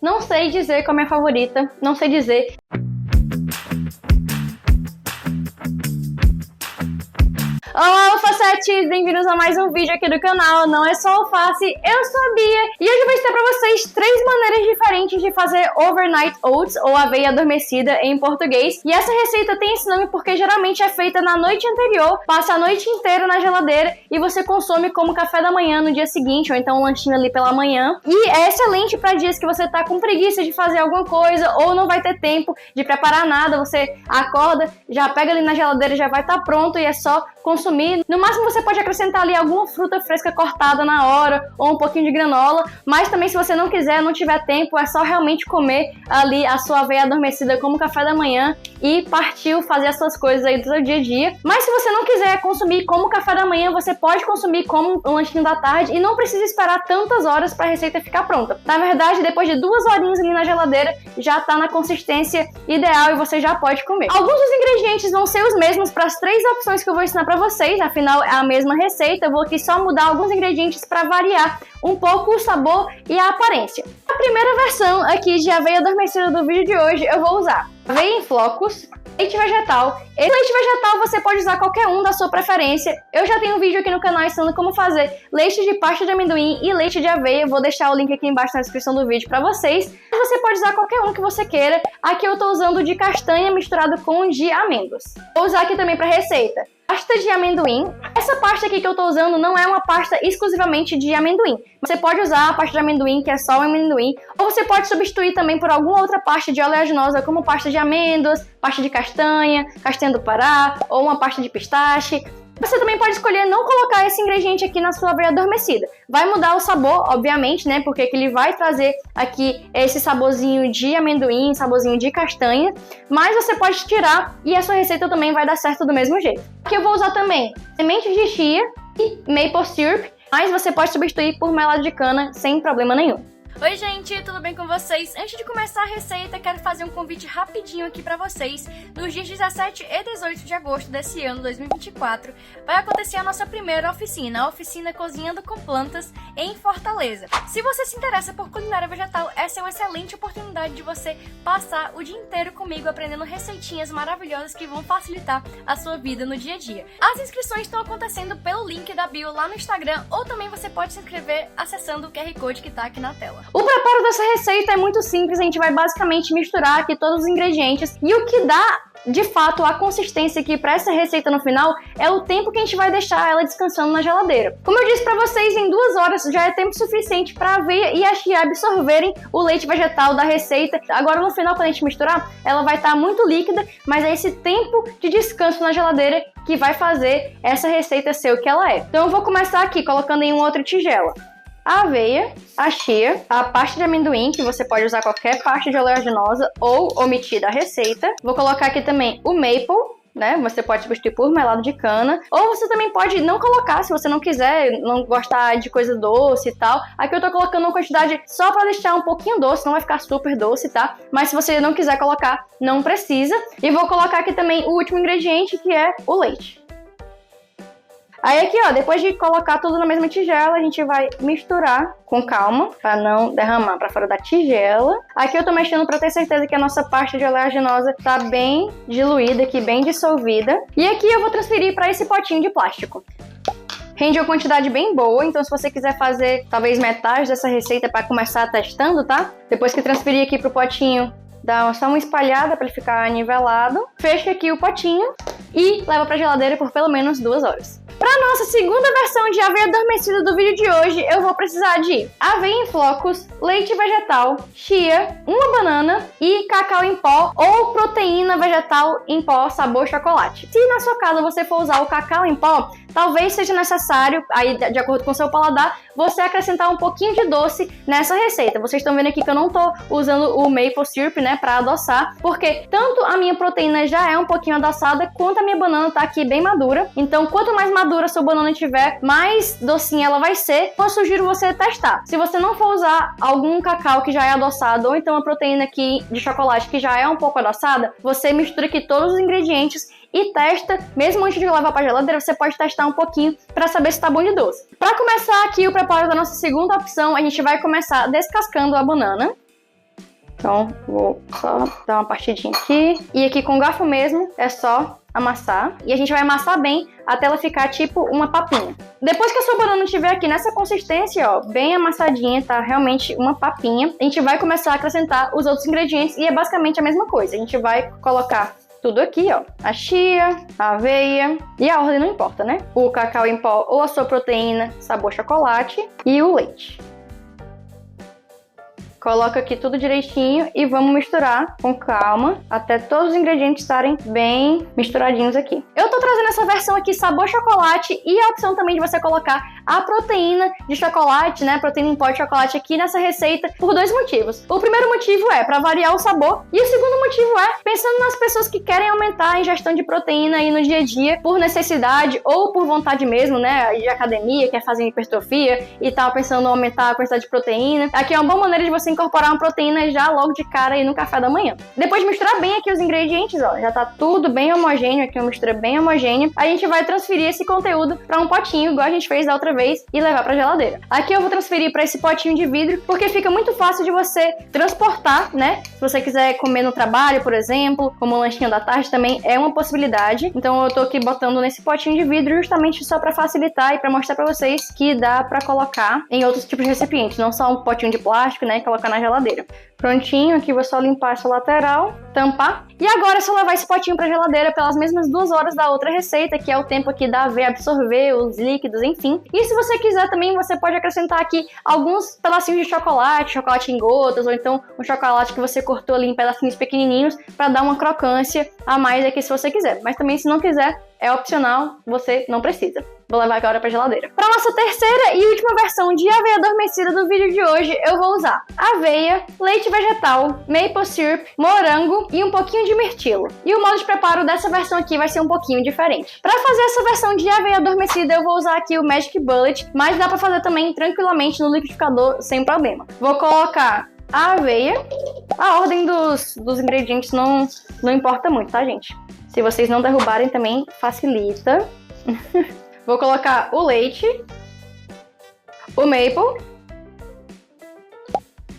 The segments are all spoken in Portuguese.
não sei dizer qual é a minha favorita, não sei dizer. Olá, alfacetes! Bem-vindos a mais um vídeo aqui do canal. Não é só alface, eu sou a Bia e hoje eu vou ensinar pra vocês 3 maneiras diferentes de fazer overnight oats ou aveia adormecida em português. E essa receita tem esse nome porque geralmente é feita na noite anterior, passa a noite inteira na geladeira e você consome como café da manhã no dia seguinte, ou então um lanchinho ali pela manhã. E é excelente para dias que você tá com preguiça de fazer alguma coisa ou não vai ter tempo de preparar nada. Você acorda, já pega ali na geladeira, já vai estar pronto e é só consumir. No máximo você pode acrescentar ali alguma fruta fresca cortada na hora ou um pouquinho de granola, mas também se você não quiser, não tiver tempo, é só realmente comer ali a sua aveia adormecida como café da manhã e partiu fazer as suas coisas aí do seu dia a dia. Mas se você não quiser consumir como café da manhã, você pode consumir como um lanchinho da tarde e não precisa esperar tantas horas para a receita ficar pronta. Na verdade, depois de 2 horinhas ali na geladeira, já tá na consistência ideal e você já pode comer. Alguns dos ingredientes vão ser os mesmos para as 3 opções que eu vou ensinar para vocês, afinal é a mesma receita, eu vou aqui só mudar alguns ingredientes para variar um pouco o sabor e a aparência. A primeira versão aqui de aveia adormecida do vídeo de hoje eu vou usar aveia em flocos, leite vegetal. Esse leite vegetal você pode usar qualquer um da sua preferência. Eu já tenho um vídeo aqui no canal ensinando como fazer leite de pasta de amendoim e leite de aveia. Vou deixar o link aqui embaixo na descrição do vídeo para vocês. Você pode usar qualquer um que você queira. Aqui eu tô usando de castanha misturado com de amêndoas. Vou usar aqui também para receita pasta de amendoim. Essa pasta aqui que eu tô usando não é uma pasta exclusivamente de amendoim. Você pode usar a pasta de amendoim, que é só o amendoim, ou você pode substituir também por alguma outra pasta de oleaginosa, como pasta de amêndoas, pasta de castanha, castanha do Pará, ou uma pasta de pistache. Você também pode escolher não colocar esse ingrediente aqui na sua aveia adormecida. Vai mudar o sabor, obviamente, né? Porque ele vai trazer aqui esse saborzinho de amendoim, saborzinho de castanha. Mas você pode tirar e a sua receita também vai dar certo do mesmo jeito. Aqui eu vou usar também sementes de chia e maple syrup. Mas você pode substituir por melado de cana sem problema nenhum. Oi gente, tudo bem com vocês? Antes de começar a receita, quero fazer um convite rapidinho aqui pra vocês. Nos dias 17 e 18 de agosto desse ano, 2024, vai acontecer a nossa primeira oficina, a oficina Cozinhando com Plantas, em Fortaleza. Se você se interessa por culinária vegetal, essa é uma excelente oportunidade de você passar o dia inteiro comigo aprendendo receitinhas maravilhosas que vão facilitar a sua vida no dia a dia. As inscrições estão acontecendo pelo link da bio lá no Instagram, ou também você pode se inscrever acessando o QR Code que tá aqui na tela. O preparo dessa receita é muito simples, a gente vai basicamente misturar aqui todos os ingredientes e o que dá de fato a consistência aqui para essa receita no final é o tempo que a gente vai deixar ela descansando na geladeira. Como eu disse para vocês, em 2 horas já é tempo suficiente para a aveia e a chia absorverem o leite vegetal da receita. Agora no final, quando a gente misturar, ela vai estar muito líquida, mas é esse tempo de descanso na geladeira que vai fazer essa receita ser o que ela é. Então eu vou começar aqui colocando em uma outra tigela a aveia, a chia, a pasta de amendoim, que você pode usar qualquer pasta de oleaginosa ou omitir da receita. Vou colocar aqui também o maple, né? Você pode substituir por melado de cana, ou você também pode não colocar, se você não quiser, não gostar de coisa doce e tal. Aqui eu tô colocando uma quantidade só pra deixar um pouquinho doce, não vai ficar super doce, tá? Mas se você não quiser colocar, não precisa. E vou colocar aqui também o último ingrediente, que é o leite. Aí aqui, ó, depois de colocar tudo na mesma tigela, a gente vai misturar com calma, para não derramar para fora da tigela. Aqui eu tô mexendo para ter certeza que a nossa pasta de oleaginosa tá bem diluída aqui, bem dissolvida. E aqui eu vou transferir para esse potinho de plástico. Rende uma quantidade bem boa, então se você quiser fazer talvez metade dessa receita para começar testando, tá? Depois que transferir aqui pro potinho, dá só uma espalhada para ele ficar nivelado. Fecha aqui o potinho e leva para geladeira por pelo menos 2 horas. Para nossa segunda versão de aveia adormecida do vídeo de hoje, eu vou precisar de aveia em flocos, leite vegetal, chia, uma banana e cacau em pó ou proteína vegetal em pó sabor chocolate. Se na sua casa você for usar o cacau em pó, talvez seja necessário, aí de acordo com o seu paladar, você acrescentar um pouquinho de doce nessa receita. Vocês estão vendo aqui que eu não tô usando o maple syrup, né, para adoçar, porque tanto a minha proteína já é um pouquinho adoçada, quanto a minha banana tá aqui bem madura. Então, quanto mais madura a sua banana tiver, mais docinha ela vai ser. Eu sugiro você testar. Se você não for usar algum cacau que já é adoçado, ou então a proteína aqui de chocolate que já é um pouco adoçada, você mistura aqui todos os ingredientes e testa, mesmo antes de levar para a geladeira, você pode testar um pouquinho para saber se tá bom de doce. Para começar aqui o preparo da nossa segunda opção, a gente vai começar descascando a banana. Então, vou só dar uma partidinha aqui. E aqui com o garfo mesmo, é só amassar. E a gente vai amassar bem até ela ficar tipo uma papinha. Depois que a sua banana estiver aqui nessa consistência, ó, bem amassadinha, tá? Realmente uma papinha. A gente vai começar a acrescentar os outros ingredientes e é basicamente a mesma coisa. A gente vai colocar tudo aqui, ó. A chia, a aveia e a ordem não importa, né? O cacau em pó ou a sua proteína, sabor chocolate e o leite. Coloca aqui tudo direitinho e vamos misturar com calma até todos os ingredientes estarem bem misturadinhos aqui. Eu tô trazendo essa versão aqui sabor chocolate e a opção também de você colocar a proteína de chocolate, né, proteína em pó de chocolate aqui nessa receita por dois motivos. O primeiro motivo é para variar o sabor e o segundo motivo é pensando nas pessoas que querem aumentar a ingestão de proteína aí no dia a dia por necessidade ou por vontade mesmo, né, de academia, quer fazer hipertrofia e tal, pensando em aumentar a quantidade de proteína. Aqui é uma boa maneira de você incorporar uma proteína já logo de cara aí no café da manhã. Depois de misturar bem aqui os ingredientes, ó, já tá tudo bem homogêneo, aqui uma mistura bem homogênea, a gente vai transferir esse conteúdo para um potinho, igual a gente fez da outra vez, e levar para geladeira. Aqui eu vou transferir para esse potinho de vidro, porque fica muito fácil de você transportar, né? Se você quiser comer no trabalho, por exemplo, como um lanchinho da tarde também é uma possibilidade. Então eu tô aqui botando nesse potinho de vidro justamente só para facilitar e para mostrar para vocês que dá para colocar em outros tipos de recipientes, não só um potinho de plástico, né, colocar na geladeira. Prontinho, aqui vou só limpar essa lateral, tampar. E agora é só levar esse potinho pra geladeira pelas mesmas 2 horas da outra receita, que é o tempo aqui da aveia absorver os líquidos, enfim. E se você quiser também, você pode acrescentar aqui alguns pedacinhos de chocolate, chocolate em gotas, ou então um chocolate que você cortou ali em pedacinhos pequenininhos para dar uma crocância a mais aqui se você quiser. Mas também se não quiser, é opcional, você não precisa. Vou levar agora pra geladeira. Para nossa terceira e última versão de aveia adormecida do vídeo de hoje, eu vou usar aveia, leite vegetal, maple syrup, morango e um pouquinho de mirtilo. E o modo de preparo dessa versão aqui vai ser um pouquinho diferente. Para fazer essa versão de aveia adormecida, eu vou usar aqui o Magic Bullet, mas dá para fazer também tranquilamente no liquidificador sem problema. Vou colocar a aveia. A ordem dos ingredientes não importa muito, tá, gente? Se vocês não derrubarem também, facilita. Vou colocar o leite, o maple.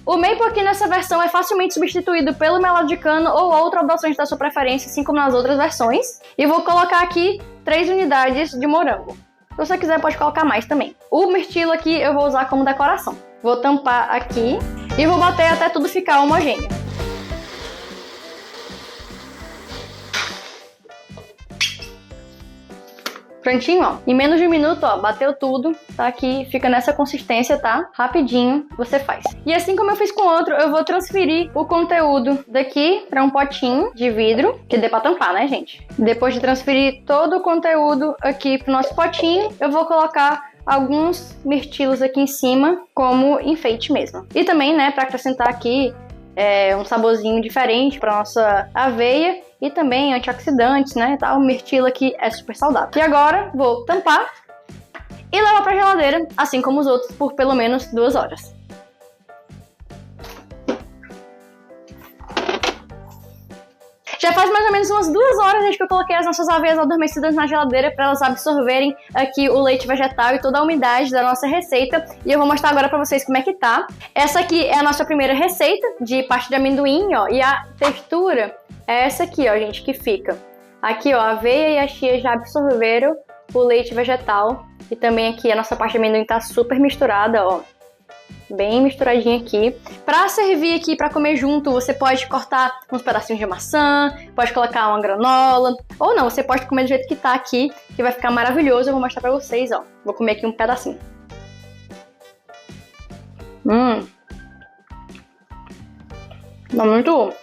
O maple aqui nessa versão é facilmente substituído pelo melado de cana ou outra adoçante da sua preferência, assim como nas outras versões. E vou colocar aqui 3 unidades de morango. Se você quiser, pode colocar mais também. O mirtilo aqui eu vou usar como decoração. Vou tampar aqui e vou bater até tudo ficar homogêneo. Prontinho, ó. Em menos de 1 minuto, ó, bateu tudo, tá aqui, fica nessa consistência, tá? Rapidinho você faz. E assim como eu fiz com o outro, eu vou transferir o conteúdo daqui para um potinho de vidro, que dê pra tampar, né, gente? Depois de transferir todo o conteúdo aqui pro nosso potinho, eu vou colocar alguns mirtilos aqui em cima, como enfeite mesmo. E também, né, para acrescentar aqui um saborzinho diferente para nossa aveia e também antioxidantes, né? Tá? O mirtilo aqui é super saudável. E agora vou tampar e levar para geladeira, assim como os outros, por pelo menos 2 horas. Já faz mais ou menos umas 2 horas desde que eu coloquei as nossas aveias adormecidas na geladeira para elas absorverem aqui o leite vegetal e toda a umidade da nossa receita. E eu vou mostrar agora para vocês como é que tá. Essa aqui é a nossa primeira receita de pasta de amendoim, ó. E a textura é essa aqui, ó, gente, que fica. Aqui, ó, a aveia e a chia já absorveram o leite vegetal. E também aqui a nossa pasta de amendoim tá super misturada, ó. Bem misturadinho aqui. Para servir aqui, para comer junto, você pode cortar uns pedacinhos de maçã, pode colocar uma granola, ou não, você pode comer do jeito que tá aqui, que vai ficar maravilhoso. Eu vou mostrar para vocês, ó. Vou comer aqui um pedacinho. Tá muito bom.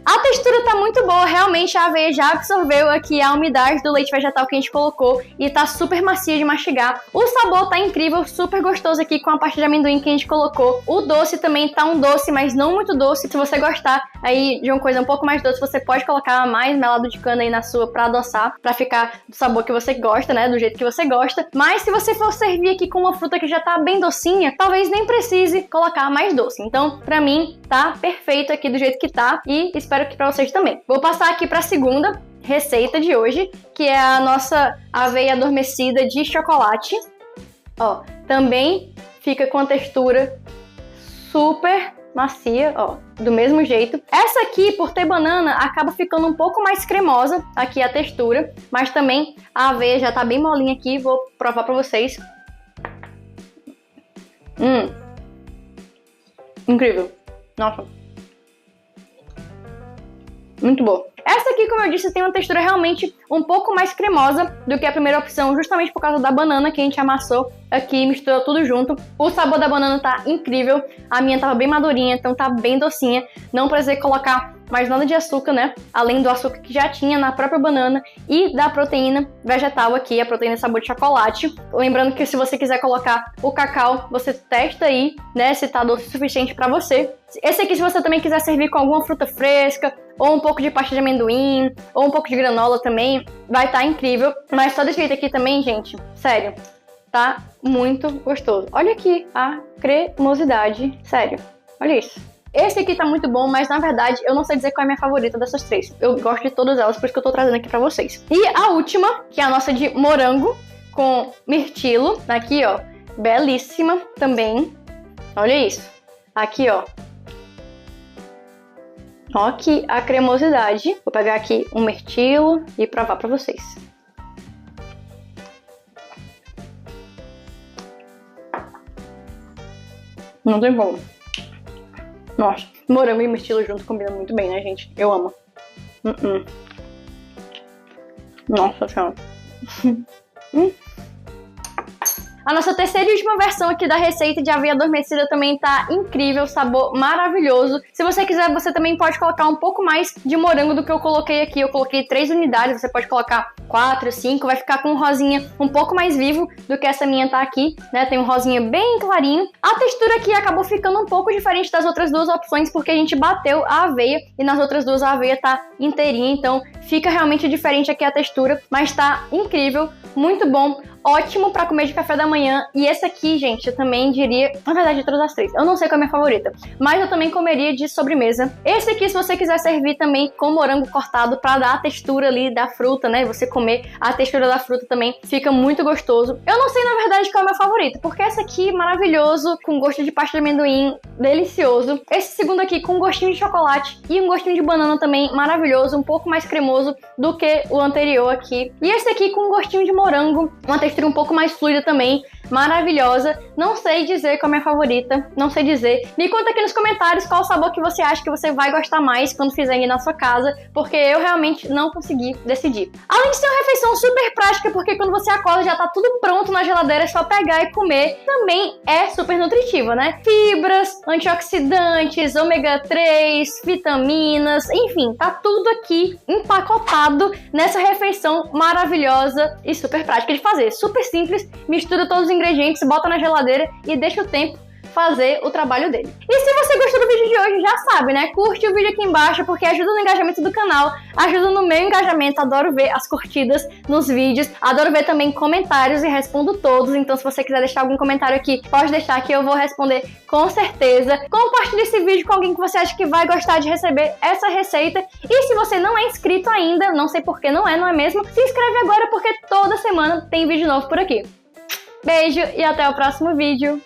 A textura tá muito boa, realmente a aveia já absorveu aqui a umidade do leite vegetal que a gente colocou e tá super macia de mastigar. O sabor tá incrível, super gostoso aqui com a pasta de amendoim que a gente colocou. O doce também tá um doce, mas não muito doce. Se você gostar aí de uma coisa um pouco mais doce, você pode colocar mais melado de cana aí na sua pra adoçar, pra ficar do sabor que você gosta, né, do jeito que você gosta. Mas se você for servir aqui com uma fruta que já tá bem docinha, talvez nem precise colocar mais doce. Então, pra mim, tá perfeito aqui do jeito que tá e espero que pra vocês também. Vou passar aqui pra segunda receita de hoje, que é a nossa aveia adormecida de chocolate. Ó, também fica com a textura super macia, ó, do mesmo jeito. Essa aqui, por ter banana, acaba ficando um pouco mais cremosa aqui a textura, mas também a aveia já tá bem molinha aqui, vou provar pra vocês. Incrível. Nossa. Muito boa. Essa aqui, como eu disse, tem uma textura realmente um pouco mais cremosa do que a primeira opção, justamente por causa da banana que a gente amassou aqui e misturou tudo junto. O sabor da banana tá incrível, a minha tava bem madurinha, então tá bem docinha. Não precisei colocar mais nada de açúcar, né? Além do açúcar que já tinha na própria banana e da proteína vegetal aqui, a proteína sabor de chocolate. Lembrando que se você quiser colocar o cacau, você testa aí, né? Se tá doce o suficiente pra você. Esse aqui, se você também quiser servir com alguma fruta fresca, ou um pouco de pasta de amendoim, ou um pouco de granola também, vai estar incrível. Mas só desse jeito aqui também, gente, sério, tá muito gostoso. Olha aqui a cremosidade, sério, olha isso. Esse aqui tá muito bom, mas na verdade eu não sei dizer qual é a minha favorita dessas três. Eu gosto de todas elas, por isso que eu tô trazendo aqui pra vocês. E a última, que é a nossa de morango com mirtilo, aqui ó, belíssima também. Olha isso, aqui ó. Ó aqui a cremosidade. Vou pegar aqui um mirtilo e provar pra vocês. Não tem como. Nossa, morango e mirtilo junto combina muito bem, né, gente? Eu amo. Nossa senhora. A nossa terceira e última versão aqui da receita de aveia adormecida também tá incrível, sabor maravilhoso. Se você quiser, você também pode colocar um pouco mais de morango do que eu coloquei aqui. Eu coloquei 3 unidades, você pode colocar 4, 5, vai ficar com um rosinha um pouco mais vivo do que essa minha tá aqui, né? Tem um rosinha bem clarinho. A textura aqui acabou ficando um pouco diferente das outras duas opções, porque a gente bateu a aveia e nas outras duas a aveia tá inteirinha, então fica realmente diferente aqui a textura, mas tá incrível, muito bom. Ótimo pra comer de café da manhã. E esse aqui, gente, eu também diria... Na verdade, de todas as três. Eu não sei qual é a minha favorita, mas eu também comeria de sobremesa. Esse aqui, se você quiser servir também com morango cortado pra dar a textura ali da fruta, né? Você comer a textura da fruta também fica muito gostoso. Eu não sei, na verdade, qual é o meu favorito, porque esse aqui, maravilhoso, com gosto de pasta de amendoim, delicioso. Esse segundo aqui, com gostinho de chocolate e um gostinho de banana também, maravilhoso, um pouco mais cremoso do que o anterior aqui. E esse aqui, com um gostinho de morango, uma textura um pouco mais fluida também, maravilhosa. Não sei dizer qual é a minha favorita, não sei dizer. Me conta aqui nos comentários qual o sabor que você acha que você vai gostar mais quando fizer aí na sua casa, porque eu realmente não consegui decidir. Além de ser uma refeição super prática, porque quando você acorda já tá tudo pronto na geladeira, é só pegar e comer. Também é super nutritiva, né? Fibras, antioxidantes, ômega 3, vitaminas, enfim, tá tudo aqui empacotado nessa refeição maravilhosa e super prática de fazer. Super simples, mistura todos os ingredientes, bota na geladeira e deixa o tempo fazer o trabalho dele. E se você gostou do vídeo de hoje, já sabe, né? Curte o vídeo aqui embaixo, porque ajuda no engajamento do canal, ajuda no meu engajamento, adoro ver as curtidas nos vídeos, adoro ver também comentários e respondo todos, então se você quiser deixar algum comentário aqui, pode deixar que eu vou responder com certeza. Compartilhe esse vídeo com alguém que você acha que vai gostar de receber essa receita, e se você não é inscrito ainda, não sei por que não é mesmo? Se inscreve agora, porque toda semana tem vídeo novo por aqui. Beijo e até o próximo vídeo.